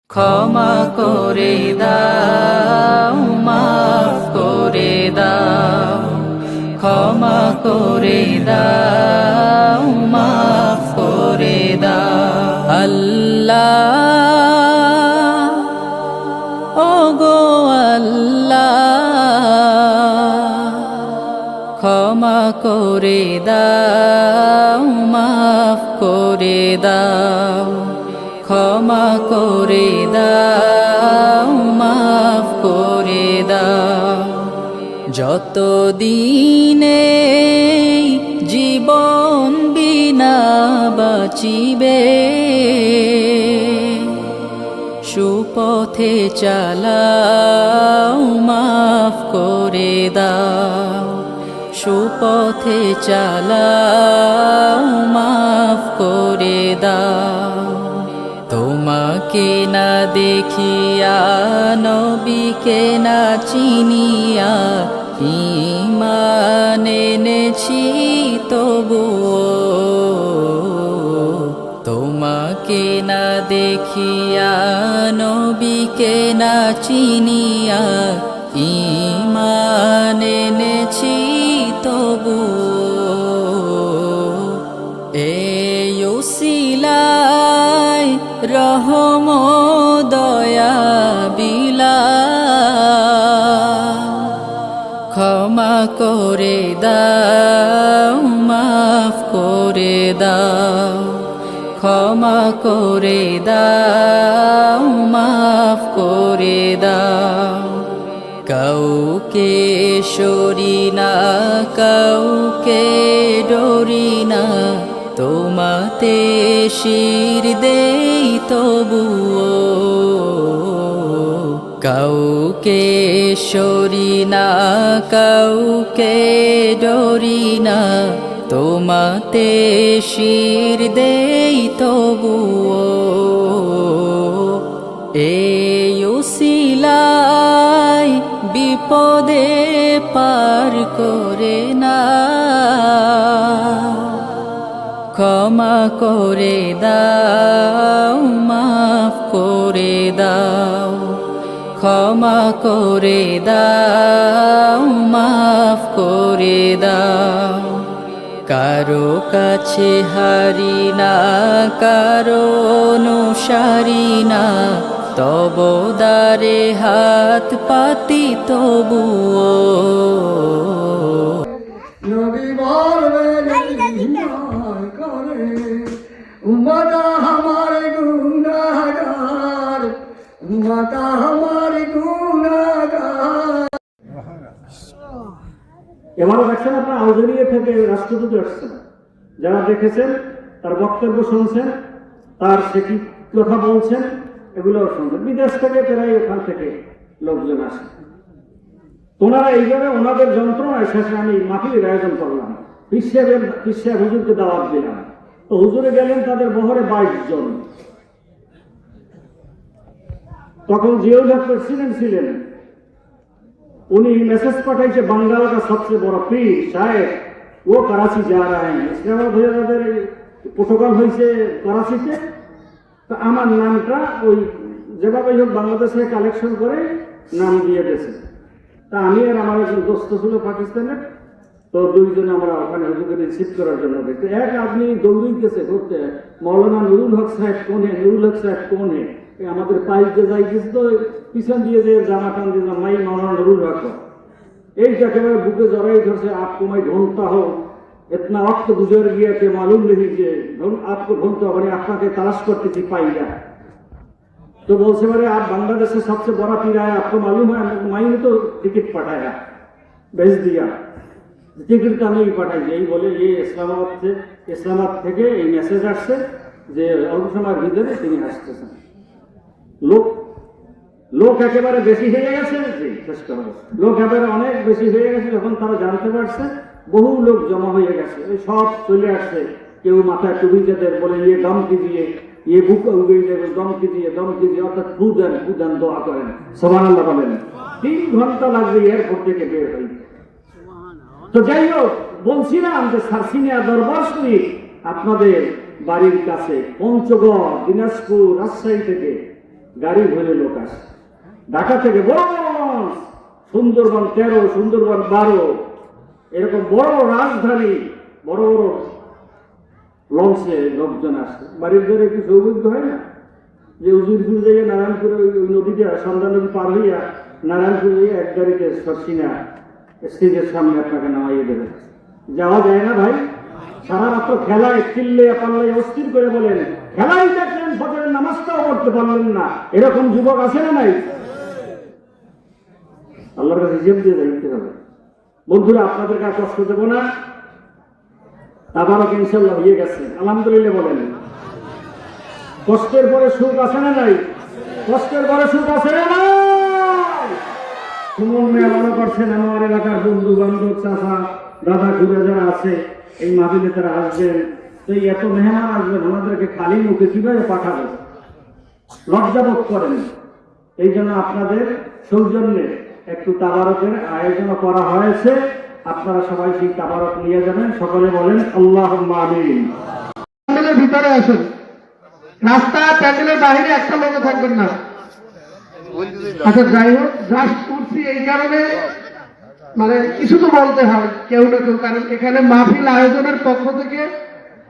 ক্ষমা করে দাও, মাফ করে দাও, ক্ষমা করে দাও, মাফ করে দাও। আল্লাহ, ও গো আল্লাহ, ক্ষমা করে দাও, মাফ করে দাও, ক্ষমা করে দাও, মাফ করে দাও। যত দিনে জীবন বিনা বাঁচিবে, সুপথে চালাও, মাফ করে দাও, সুপথে চালাও, মাফ করে দাও। তোমাকে না দেখিয়া, নবীকে না চিনিয়া, ঈমান এনেছি তবুও, তোমাকে না দেখিয়া, নবীকে না চিনিয়া, ঈমান এনেছি তবুও। এই উসিলায় রহম দয়া বিলাস, ক্ষমা করে দাও, মাফ করে দাও, ক্ষমা করে দাও, মাফ করে দাও। কাউকে সরি না, কাউকে ডরি না, তোমাতে শির দেই তবুও। কাউকে সরি না, কাউকে ডরি না, তোমাতে শির দেই তবুও। এই উসিলায় বিপদে পার করে না, ক্ষমা করে দাও, মাফ করে দাও, ক্ষমা করে দাও, মাফ করে দাও। কারো কাছে হারি না, কারো অনুসারী না, তব দ্বারে হাত পাতি তবুও। নবী বলবেন করে উম্মতা আমার গুনাহগার, উম্মতা আমার গুনাহগার। এবারও দেখছেন আপনার আলজেরিয়া থেকে রাষ্ট্রদূত আসছেন, যারা দেখেছেন তার বক্তব্য শুনছেন, তার সে কি কথা বলছেন এগুলো শুনছেন। বিদেশ থেকে প্রায় ওখান থেকে লোকজন আসে। ওনারা এইভাবে ওনাদের যন্ত্রণায় শেষে আমি মাহফিলের আয়োজন করলাম, পিসা হুজুরকে দাওয়াত দিলাম। তো হুজুরে গেলেন তাদের বহরে 22 জন। তখন জিয়াউল হক প্রেসিডেন্ট ছিলেন, উনি মেসেজ পাঠাইছে বাঙ্গাল का सबसे बड़ा पीर शायद वो कराची जा रहा है। ইসলামাবাদ হয়ে তাদের প্রোটোকল হয়েছে করাচিতে। তো আমার নামটা ওই যেভাবে হোক বাংলাদেশে কালেকশন করে নাম দিয়ে দিয়েছে। তা আমি আর আমার একজন দোস্ত ছিল পাকিস্তানের, তো দুইজনে আমরা ওখানে হুজুরকে রিসিভ করার জন্য দেখতে। এক আদমি দৌড়িতেছে করতে, মৌলানা নুরুল হক সাহেব কোনে, নুরুল হক সাহেব কোনে। আমাদের পাইতে যাই গেছে, তো পিছন দিয়ে যে জামা টান দিয়ে মাই মৌলানা নুরুল হক, এইটা একেবারে বুকে জড়াই ধরছে। आपको मैं ढूंढता हूँ, इतना वक्त गुजर गया कि मालूम नहीं যে आपको ढूंढता हूँ, মানে আপনাকে তালাশ করতেছি পাই না। तो बोलते मेरे आप बांग्लादेश से सबसे बड़ा पीर है, आपको मालूम है? मैंने तो टिकट पठाया, भेज दिया, टिकट का नहीं पठाई। यही बोले ये इस्लामाबाद থেকে এই মেসেজ আসছে যে অল্প সময়ের ভিতরে তিনি আসতেছেন। লোক একেবারে বেশি হয়ে গেছে, লোক একেবারে অনেক বেশি হয়ে গেছে। যখন তারা জানতে পারছে বহু লোক জমা হয়ে গেছে, সব চলে আসছে। কেউ মাথায় টুপি যাদের বলে ইয়ে দম कीजिए, ये बुक उगई देवे, दम कीजिए, অর্থাৎ খুদান দোয়া করেন, সুবহানাল্লাহ বলেন। 3 ঘন্টা লাগবে এয়ারপোর্ট থেকে বের হইতে। তো যাই হোক, বলছিলাম যে সারসিনিয়া দরবার শরীফ আপনাদের বাড়ির কাছে, পঞ্চগড়, দিনাজপুর, রাজশাহী থেকে গাড়ি ভরে লোক আসে ঢাকা থেকে বড় লঞ্চ, সুন্দরবন 13, সুন্দরবন 12, এরকম বড় রাজধানী, বড় বড় লঞ্চে লোকজন আসে। বাড়ির ঘরে একটু সৌভাগ্য হয় না যে উজিরপুর যাইয়া নারায়ণপুরে ওই নদীটা সন্ধ্যা নদী পার হইয়া নারায়ণপুর যাইয়া এক গাড়িতে সরসিনা স্টেজের সামনে আপনাকে নামাইয়ে দেবে। যাওয়া যায় না ভাই। সারা রাত্র খেলায় চিল্লে পাল্লাই অস্থির করে বলেন, খেলাই দেখলেন, ফজরের নামাজটাও পড়তে পারলেন না, এরকম যুবক আছে না নাই? আল্লাহর কাছে হিসেব দিয়ে দেখতে হবে। বন্ধুরা, আপনাদেরকে আর কষ্ট দেবো না। তাবারক ইনশাআল্লাহ হয়ে গেছে, আলহামদুলিল্লাহ বলেন। কষ্টের পরে সুখ আছে না নাই? কষ্টের পরে সুখ আছে না নাই? সুমন মেয়া মনে করছেন আমার এলাকার বন্ধু বান্ধব, চাচা দাদা ঘুরে যারা আছে এই মাহফিলে তারা আসবেন, তো এই এত মেহমান আসবেন, আমাদেরকে খালি মুখে কিভাবে পাঠাবে? লজ্জাবোধ করেন। এই জন্য আপনাদের সৌজন্যে একটু তাবারকের আয়োজন করা হয়েছে। আপনারা সবাই সেই তাবারক নিয়ে যাবেন। সকলে বলেন আল্লাহুম্মা আমিন। প্যান্ডেলের ভিতরে আসুন, রাস্তা প্যান্ডেলের বাইরে একটা লোক থাকবেন না। আচ্ছা, যাই হোক, জাস্ট করছি এই কারণে, মানে কিছু তো বলতে হয় কেউ না কেউ, কারণ এখানে মাহফিল আয়োজনের পক্ষ থেকে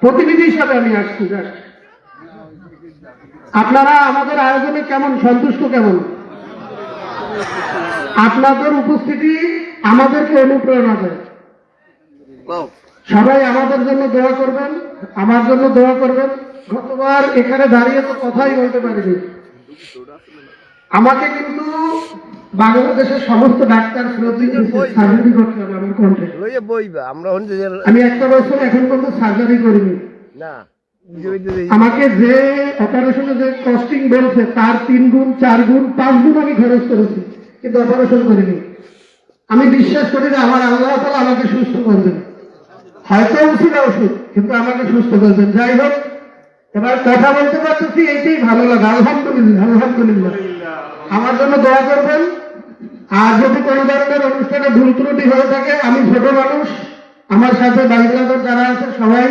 প্রতিনিধি হিসাবে আমি আসছি। আপনারা আমাদের আয়োজনে কেমন সন্তুষ্ট? কেমন? আপনাদের উপস্থিতি আমাদেরকে অনুপ্রেরণা দেয়। সবাই আমাদের জন্য দোয়া করবেন, আমার জন্য দোয়া করবেন। গতবার এখানে দাঁড়িয়ে তো কথাই বলতে পারিনি। আমাকে কিন্তু বাংলাদেশের সমস্ত ডাক্তার সার্জারি করতে হবে আমার কণ্ঠে। আমি একটা বছর এখন পর্যন্ত সার্জারি করিনি। আমাকে যে অপারেশনে যে কস্টিং বলছে তার 3 গুণ 4 গুণ 5 গুণ আমি খরচ করেছি, কিন্তু অপারেশন করিনি। আমি বিশ্বাস করি যে আমার আল্লাহ তাআলা আমাকে সুস্থ করবেন। হয়তো উচিত ওষুধ, কিন্তু আমাকে সুস্থ করবেন। যাই হোক, এবার কথা বলতে পারতেছি, এইটাই ভালো লাগে। আলহামদুলিল্লাহ, আলহামদুলিল্লাহ। আমার জন্য দোয়া করবেন। আর যদি কোনো ধরনের অনুষ্ঠানে ভুল ত্রুটি হয়ে থাকে, আমি ছোট মানুষ, আমার সাথে বাইরাদার যারা আছে সবাই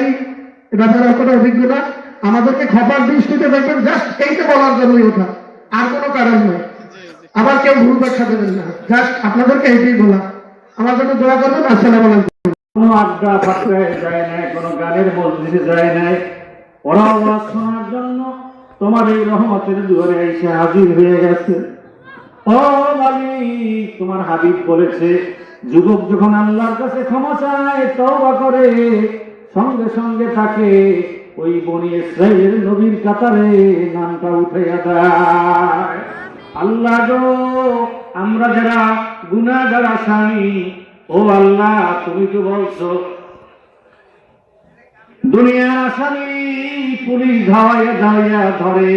এ ব্যাপারে অতটা অভিজ্ঞ না, আমাদেরকে খবর দৃষ্টিতে দেখবেন। জাস্ট এইটা বলার জন্যই ওঠা, আর কোনো কারণ নয়। আবার কেউ ভুল ব্যাখ্যা দেবেন না, জাস্ট আপনাদেরকে এইটাই বলা। আমার জন্য দোয়া করবেন। আসসালামু আলাইকুম। কোনো আড্ডা ফাট্টায় যায় নাই, কোনো গানের মসজিদে যায় নাই, ওরা ওয়াজ শোনার জন্য তোমার এই রহমতের দুয়ারে এসে হাজির হয়ে গেছে। ও মালিক, তোমার হাবিব বলেছে, যুবক যখন আল্লাহর কাছে ক্ষমা চায়, তওবা করে, সঙ্গে সঙ্গে তাকে ওই বনি ইসরাইলের নবীর কাতারে নামটা উঠাইয়া দেয়। আল্লাহ গো, আমরা যারা গুনাহগার আসামি, ও আল্লাহ, তুমি তো বলছো দুনিয়ার আসামি পুলিশ ধাওয়াইয়া ধাওয়াইয়া ধরে,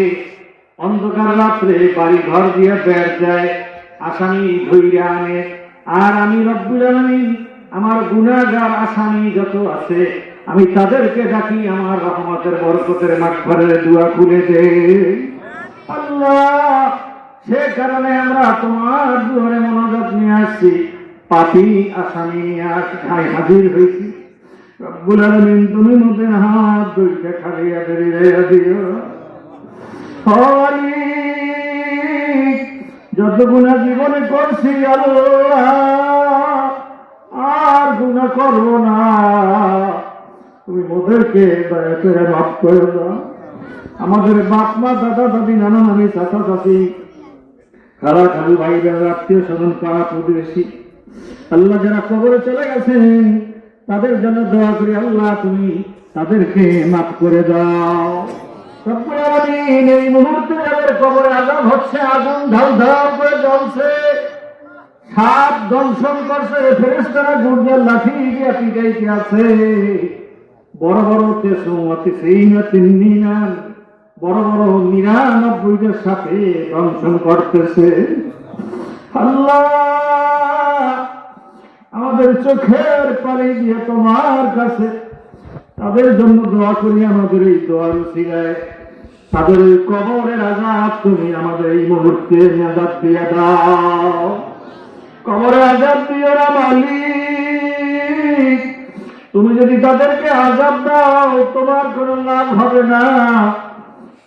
অন্ধকার রাত্রে বাড়ি ঘর দিয়ে বের যায়, আসামি ধইরা আনে। আর আমি রব্বুল আলামিন আমার গুনাহগার আসামি যত আছে, আমি তাদেরকে ডাকি, আমার রহমতের বরকতের মাগফিরাতের দোয়া খুলে দে আল্লাহ। সে কারণে আমরা তোমার দুয়ারে মনোযোগ নিয়ে আসছি, পাপী আসামি নিয়ে হাজির হয়েছি। রব্বুল আলামিন, তুমি মধ্যে হাত দুইটা খালিয়া বেরিয়ে দিও। যত গুনাহ জীবনে করছি আল্লাহ, আর গুনাহ করব না, তুমি মোদেরকে দয়া করে মাফ করে দাও। আমাদের বাপ মা, দাদা দাদি, নানা নানি, চাচা চাচি, খালা খালু, ভাই বোন, আত্মীয় স্বজন, পাড়া প্রতিবেশী, আল্লাহ যারা কবরে চলে গেছেন তাদের জন্য দোয়া করি, আল্লাহ তুমি তাদেরকে মাফ করে দাও। রব্বুল আলামিন, এই মুহূর্তে যাদের কবরে আযাব হচ্ছে, আগুন ঢাল ঢাল করে জ্বলছে, সাপ দংশন করছে, ফেরেশতারা গুর্জের লাঠি দিয়ে পিটাইতে আছে, বড় বড় তেসুমতি সেইনা তিন্নিনা, বড় বড় 99 সাথে দংশন করতেছে। আল্লাহ, আমাদের চোখের পানি দিয়ে তোমার কাছে তাদের জন্য দোয়া করি। আমাদের এই দোয়ার উসিলায় তাদের ওই কবরের আযাব তুমি আমাদের এই মুহূর্তে নাজাত দিয়ে দাও। কবরের আযাব দিও না মালিক, তুমি যদি তাদেরকে আযাব দাও তোমার কোনো লাভ হবে না।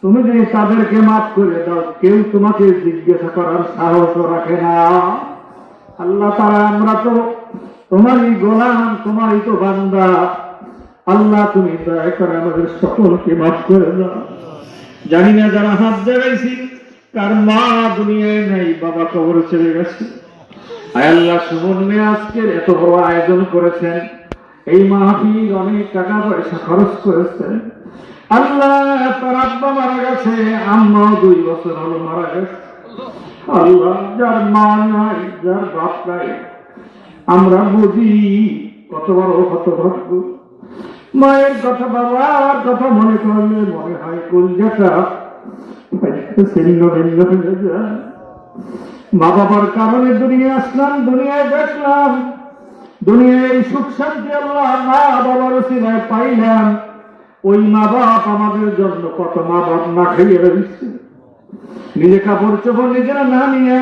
তুমি যদি তাদেরকে মাফ করে দাও, কেউ তোমাকে জিজ্ঞাসা করার সাহসও রাখে না। আল্লাহ তারা আমরা তো তোমারই গোলাম, তোমারই তো বান্দা। আল্লাহ তুমি দয়া করে আমাদের সকলকে মাফ করে দাও। জানি না যারা হাত জাগাইছি কার মা দুনিয়ায় নাই, বাবা কবরে চলে গেছে। আয় আল্লাহ, সুমন মেয়ে আজকের এত বড় আয়োজন করেছেন, এই মাহফিল অনেক টাকা পয়সা খরচ করেছেন। আল্লাহ তার আব্বা মারা গেছে, আম্মাও 2 বছর হলো মারা গেছে। আল্লাহ যার মা নাই, যার বাপ নাই, আমরা বুঝি কত বড় হতভাগ্য। মায়ের কথা, বাবার কথা মনে করলে মনে হয় কলজাটা ছিন্ন ভিন্ন হয়ে যায়। মা বাবার কারণে দুনিয়া আসলাম, দুনিয়ায় দেখলাম, দুনিয়ায় সুখ শান্তি আল্লাহ মা বাবার ওসিলায় পাইলাম। ওই মা বাপ আমাদের জন্য কত মা বাপ না খাইয়ে রয়েছে, নিজে কাপড় চোপড় নিজেরা না নিয়ে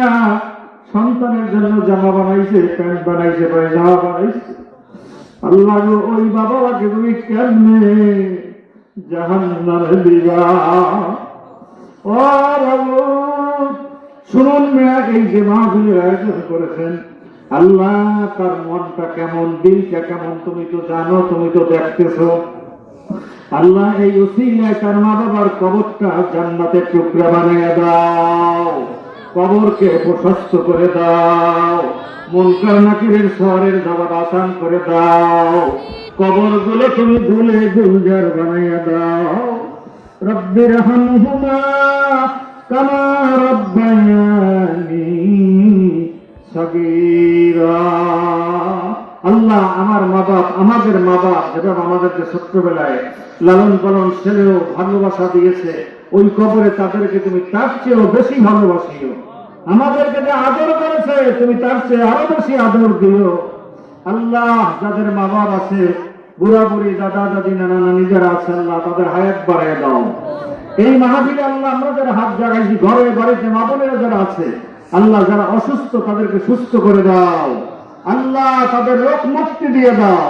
সন্তানের জন্য জামা বানাইছে, প্যান্ট বানাইছে, জামা বানাইছে। আল্লাহ গো, ওই বাবাকে তুমি কেমনে জাহান্নামে দিবা? ও বাবু, শুনুন মেয়া, এই যে মাহফিলের আয়োজন করেছেন, আল্লাহ তার মনটা কেমন, দিলটা কেমন তুমি তো জানো, তুমি তো দেখতেছো। আল্লাহ এই উসিলায় তার মা বাবার কবরটা জান্নাতের টুকরা বানিয়ে দাও, কবরকে প্রশস্ত করে দাও, মুনকার নাকিরের শহরের জবাব আসান করে দাও, কবরগুলো তুমি ধুলে গুলজার বানিয়ে দাও। রব্বির হামহুমা কামা রব্বায়ানি সগীরা। আল্লাহ আমার মা বাপ, আমাদের মা বাপ যেভাবে আমাদেরকে ছোট্টবেলায় লালন পালন ছেলেও ভালোবাসা দিয়েছে, ওই কবরে তাদেরকে তুমি তার চেয়েও বেশি ভালোবাসিও। আমাদেরকে যে আদর করেছে তুমি তার চেয়ে আরো বেশি আদর দিও। আল্লাহ যাদের মা বাপ আছে, বুড়া বুড়ি, দাদা দাদি, নানা নানি যারা আছে, আল্লাহ তাদের হায়াত বাড়ায় দাও। এই মাহফিলে আল্লাহ আমরা যারা হাত জাগাইছি, ঘরে বাড়িতে মা বোনেরা যারা আছে, আল্লাহ যারা অসুস্থ তাদেরকে সুস্থ করে দাও। আল্লাহ তাদের রোগ মুক্তি দিয়ে দাও,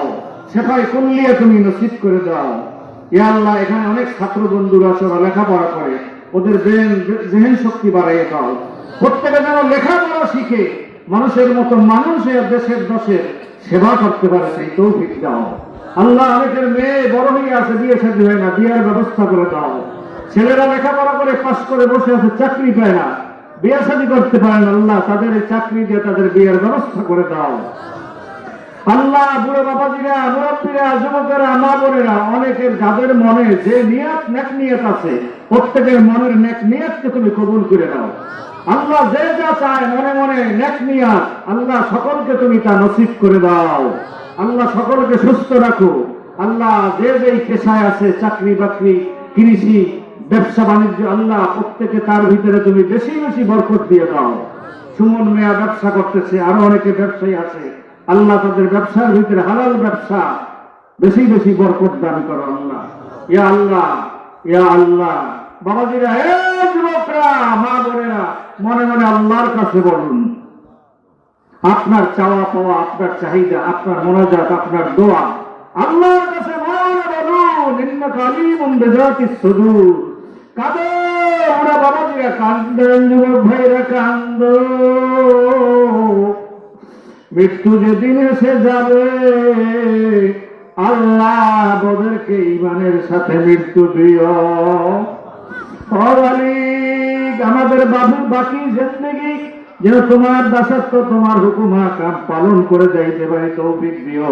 সেটাই কুল্লিয়ে তুমি নসিব করে দাও। ইয়া আল্লাহ, এখানে অনেক ছাত্র বন্ধুরা আছে, ওরা লেখাপড়া করে, ওদের জেহেন শক্তি বাড়াইয়ে দাও। প্রত্যেকে যেন লেখাপড়া শিখে মানুষের মতো মানুষ দেশের দশের সেবা করতে পারে, সেই তৌফিক দাও। আল্লাহ অনেকের মেয়ে বড় হয়ে আছে, বিয়ে শাদী হয় না, বিয়ের ব্যবস্থা করে দাও। ছেলেরা লেখাপড়া করে পাস করে বসে আছে, চাকরি পায় না, বিয়ে শাদী করতে পারে না। আল্লাহ তাদের চাকরি দিয়ে তাদের বিয়ের ব্যবস্থা করে দাও। আল্লাহ বুড়ো বাবাজিরা, মুরব্বীরা, যুবকেরা, মা বোনেরা, অনেকের যাদের মনে যে নিয়ত নেক নিয়ত আছে, প্রত্যেকের মনের নেক নিয়তকে তুমি কবুল করে দাও। আল্লাহ যে যা চায় মনে মনে নেক নিয়ত, আল্লাহ সকলকে তুমি তা নসিব করে দাও। আল্লাহ সকলকে সুস্থ রাখো। আল্লাহ যে যেই পেশায় আছে, চাকরি বাকরি, কৃষি, ব্যবসা বাণিজ্য, আল্লাহ প্রত্যেকে তার ভিতরে তুমি বেশি বেশি বরকত দিয়ে দাও। সুমন মিয়া ব্যবসা করতেছে, আরো অনেকে ব্যবসায়ী আছে, আল্লাহ তাদের ব্যবসার ভিতরে হালাল ব্যবসা বেশি বেশি বরকত দান করো আল্লাহ। ইয়া আল্লাহ, ইয়া আল্লাহ। বাবাজিরা, যুবকরা, মা বোনেরা, মনে মনে আল্লাহর কাছে বলুন, আপনার চাওয়া পাওয়া, আপনার চাহিদা, আপনার মোনাজাত, আপনার দোয়া আল্লাহর কাছে মনে বলুন। ইন্নাকা আলিমুন বিযাতিস সুদূর। কাঁদো ওরা বাবাজিরা, কান্দেন যুবক ভাইরা, কান্দো। মৃত্যু যেদিন এসে যাবে, আল্লাহ ওদেরকে ঈমানের সাথে মৃত্যু দিও। আমাদের বাবু বাকি জিন্দেগি যেন তোমার দাসত্ব, তোমার হুকুম কাম পালন করে যাইতে পারি তৌফিক দিও।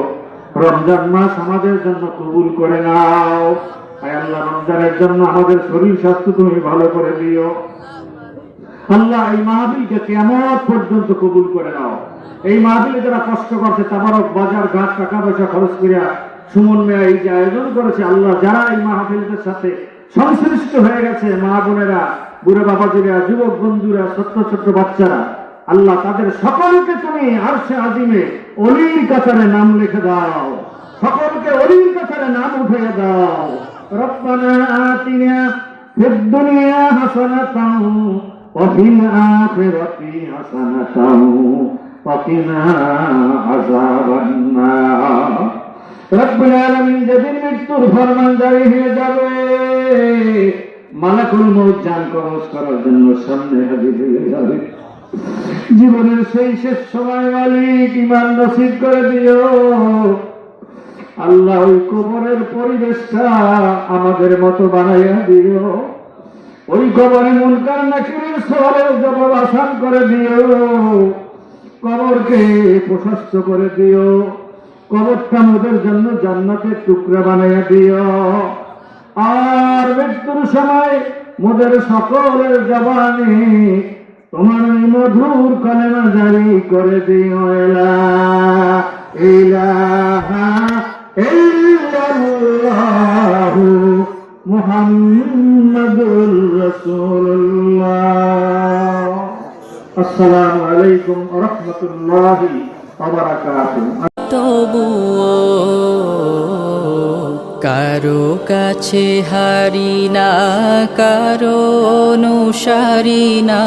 রমজান মাস আমাদের জন্য কবুল করে নাও। আল্লাহ রমজানের জন্য আমাদের শরীর স্বাস্থ্য তুমি ভালো করে দিও। আল্লাহ এই মাহফিলকে কিয়ামত পর্যন্ত কবুল করে নাও। এই মাহফিলে যারা কষ্ট করছে, তাবারক বাজার ঘাট টাকা পয়সা খরচ করিয়া সুমন মেয়া এই যে আয়োজন করেছে, আল্লাহ যারা এই মাহফিলদের সাথে সংশ্লিষ্ট হয়ে গেছে, মা বোনেরা, বুড়ো বাবাজিরা, যুবক বন্ধুরা, ছোট্ট ছোট্ট বাচ্চারা, আল্লাহ তাদের সকলকে তুমি আরশে আজিমে অলির কাতারে নাম লিখে দাও, সকলকে অলির কাতারে নাম উঠে দাও। রব্বানা আতিনা ফিদ দুনিয়া হাসানাতান ওয়া ফিল আখিরাতি হাসানাতান ওয়া কিনা আযাবান নার। রব্বুল আলামিন যেদিন মৃত্যুর ফরমান জারি হয়ে যাবে, মালাকুল মউত জান কবজ করার জন্য সামনে হাজির হয়ে যাবে। জীবনের সেই শেষ সময় মালিক ঈমান নসিব করে দিও আল্লাহ। ওই কবরের পরিবেশটা আমাদের মতো বানাইয়া দিও। ওই কবরে মুনকার নাকিরের সওয়ালের জবাব আসান করে দিও। কবরকে প্রশস্ত করে দিও। কবরটা আমাদের জন্য জান্নাতের টুকরা বানাইয়া দিও। আর মৃত্যুর সময় মোদের সকলের জবানে তোমার এই মধুর কলেমা জারি করে দিও। লা ইলাহা ইল্লাল্লাহু মুহাম্মাদুর রাসূলুল্লাহ। আসসালামু আলাইকুম ওয়া রাহমাতুল্লাহি ওয়া বারাকাতুহু। তবুও কারো কাছে হারি না, কারো অনুসারী না,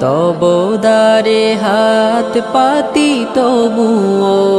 তব দ্বারে হাত পাতি তবুও